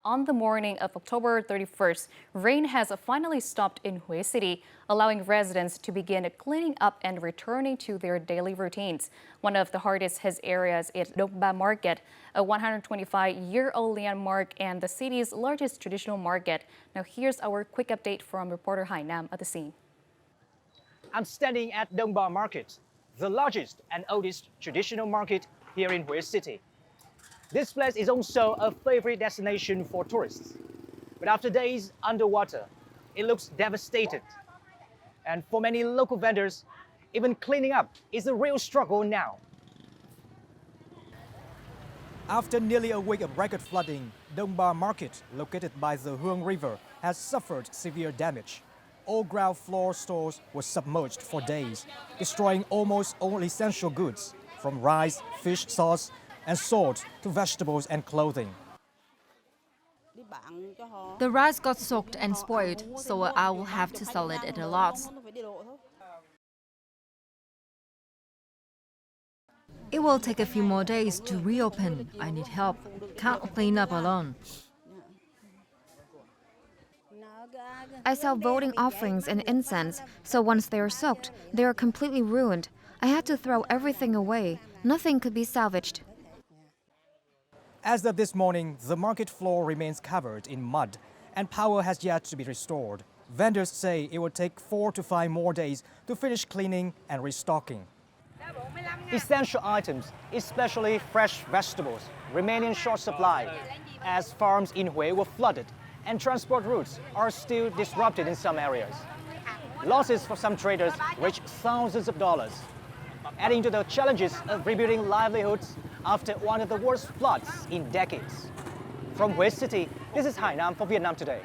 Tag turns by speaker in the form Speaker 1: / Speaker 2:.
Speaker 1: on the morning of October 31st, rain has finally stopped in Hue City, allowing residents to begin cleaning up and returning to their daily routines. One of the hardest hit areas is Dongba Market, a 125-year-old landmark and the city's largest traditional market. Now here's our quick update from reporter Hai Nam at the scene.
Speaker 2: I'm standing at Dongba Market, the largest and oldest traditional market here in Hue City. This place is also a favorite destination for tourists. But after days underwater, it looks devastated. And for many local vendors, even cleaning up is a real struggle now. After nearly a week of record flooding, Dongba Market, located by the Hue River, has suffered severe damage. All ground floor stores were submerged for days, destroying almost all essential goods, from rice, fish sauce, and salt to vegetables and clothing.
Speaker 3: The rice got soaked and spoiled, so I will have to sell it at a loss. It will take a few more days to reopen. I need help. Can't clean up alone.
Speaker 4: I sell voting offerings and incense, so once they are soaked, they are completely ruined. I had to throw everything away. Nothing could be salvaged.
Speaker 2: As of this morning, the market floor remains covered in mud and power has yet to be restored. Vendors say it will take 4 to 5 more days to finish cleaning and restocking. Essential items, especially fresh vegetables, remain in short supply as farms in Hue were flooded and transport routes are still disrupted in some areas. Losses for some traders reach thousands of dollars, adding to the challenges of rebuilding livelihoods after one of the worst floods in decades. From Hue City, this is Hai Nam for Vietnam Today.